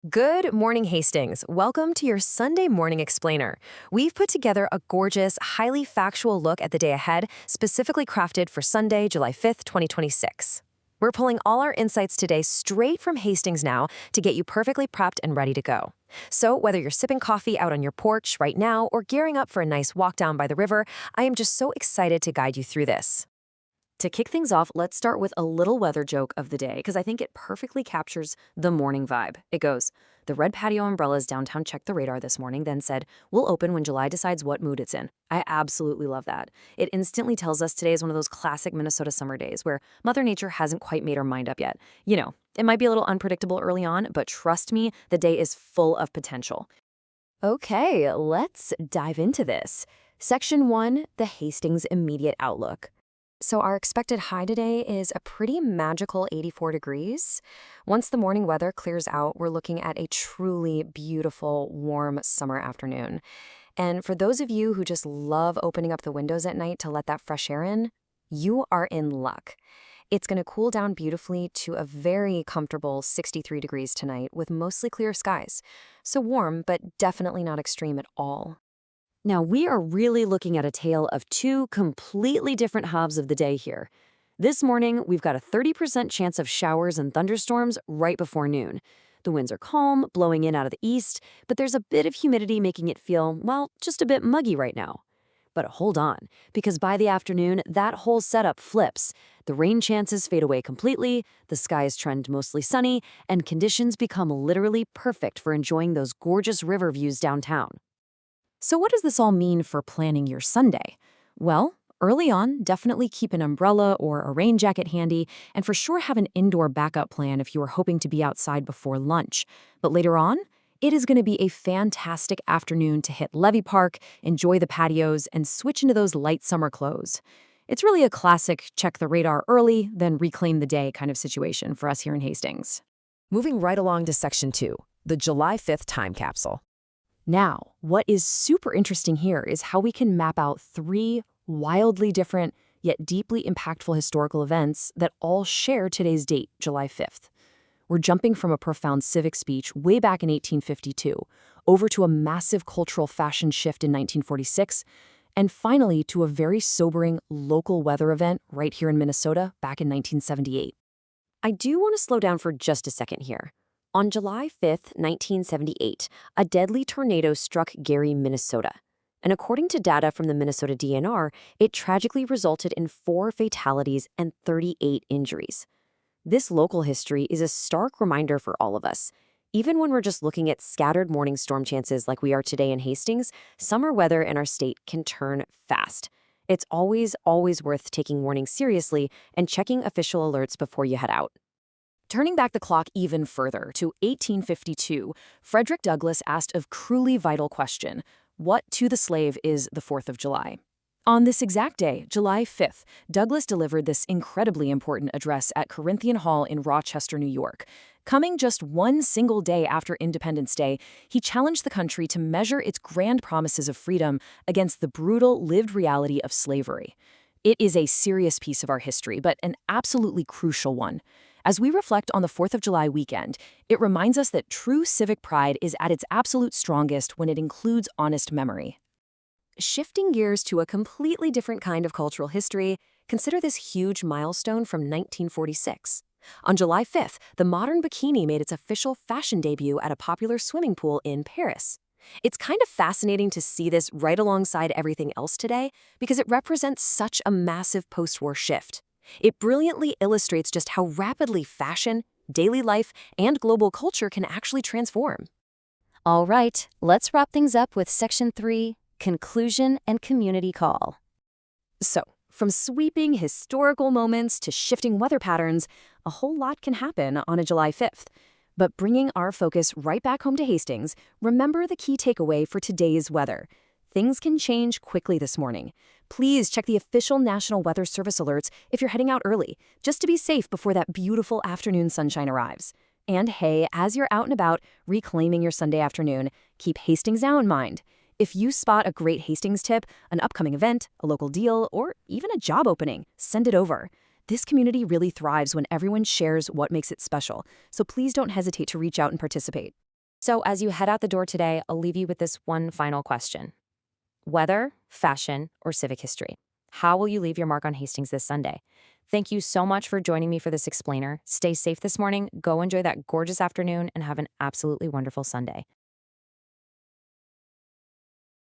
Good morning, Hastings. Welcome to your Sunday Morning Explainer. We've put together a gorgeous, highly factual look at the day ahead, specifically crafted for Sunday, July 5th, 2026. We're pulling all our insights today straight from Hastings Now to get you perfectly prepped and ready to go. So whether you're sipping coffee out on your porch right now or gearing up for a nice walk down by the river, I am just so excited to guide you through this. To kick things off, let's start with a little weather joke of the day because I think it perfectly captures the morning vibe. It goes, the red patio umbrellas downtown checked the radar this morning, then said, we'll open when July decides what mood it's in. I absolutely love that. It instantly tells us today is one of those classic Minnesota summer days where Mother Nature hasn't quite made her mind up yet. It might be a little unpredictable early on, but trust me, the day is full of potential. Okay, let's dive into this. Section 1, the Hastings immediate outlook. So our expected high today is a pretty magical 84 degrees. Once the morning weather clears out, we're looking at a truly beautiful, warm summer afternoon. And for those of you who just love opening up the windows at night to let that fresh air in, you are in luck. It's going to cool down beautifully to a very comfortable 63 degrees tonight with mostly clear skies. So warm, but definitely not extreme at all. Now, we are really looking at a tale of two completely different halves of the day here. This morning, we've got a 30% chance of showers and thunderstorms right before noon. The winds are calm, blowing in out of the east, but there's a bit of humidity making it feel, well, just a bit muggy right now. But hold on, because by the afternoon, that whole setup flips. The rain chances fade away completely, the skies trend mostly sunny, and conditions become literally perfect for enjoying those gorgeous river views downtown. So what does this all mean for planning your Sunday? Well, early on, definitely keep an umbrella or a rain jacket handy, and for sure have an indoor backup plan if you are hoping to be outside before lunch. But later on, it is going to be a fantastic afternoon to hit Levee Park, enjoy the patios, and switch into those light summer clothes. It's really a classic check the radar early, then reclaim the day kind of situation for us here in Hastings. Moving right along to Section 2, the July 5th time capsule. Now, what is super interesting here is how we can map out three wildly different yet deeply impactful historical events that all share today's date, July 5th. We're jumping from a profound civic speech way back in 1852, over to a massive cultural fashion shift in 1946, and finally to a very sobering local weather event right here in Minnesota back in 1978. I do want to slow down for just a second here. On July 5th, 1978, a deadly tornado struck Gary, Minnesota. And according to data from the Minnesota DNR, it tragically resulted in 4 fatalities and 38 injuries. This local history is a stark reminder for all of us. Even when we're just looking at scattered morning storm chances like we are today in Hastings, summer weather in our state can turn fast. It's always worth taking warnings seriously and checking official alerts before you head out. Turning back the clock even further to 1852, Frederick Douglass asked a cruelly vital question: what to the slave is the 4th of July? On this exact day, July 5th, Douglass delivered this incredibly important address at Corinthian Hall in Rochester, New York. Coming just one single day after Independence Day, he challenged the country to measure its grand promises of freedom against the brutal lived reality of slavery. It is a serious piece of our history, but an absolutely crucial one. As we reflect on the 4th of July weekend, it reminds us that true civic pride is at its absolute strongest when it includes honest memory. Shifting gears to a completely different kind of cultural history, consider this huge milestone from 1946. On July 5th, the modern bikini made its official fashion debut at a popular swimming pool in Paris. It's kind of fascinating to see this right alongside everything else today because it represents such a massive post-war shift. It brilliantly illustrates just how rapidly fashion, daily life, and global culture can actually transform. All right, let's wrap things up with Section 3, Conclusion and Community Call. So, from sweeping historical moments to shifting weather patterns, a whole lot can happen on a July 5th. But bringing our focus right back home to Hastings, remember the key takeaway for today's weather. Things can change quickly this morning. Please check the official National Weather Service alerts if you're heading out early, just to be safe before that beautiful afternoon sunshine arrives. And hey, as you're out and about reclaiming your Sunday afternoon, keep Hastings Now in mind. If you spot a great Hastings tip, an upcoming event, a local deal, or even a job opening, send it over. This community really thrives when everyone shares what makes it special, so please don't hesitate to reach out and participate. So, as you head out the door today, I'll leave you with this one final question: weather, fashion, or civic history? How will you leave your mark on Hastings this Sunday? Thank you so much for joining me for this explainer. Stay safe this morning, go enjoy that gorgeous afternoon, and have an absolutely wonderful Sunday.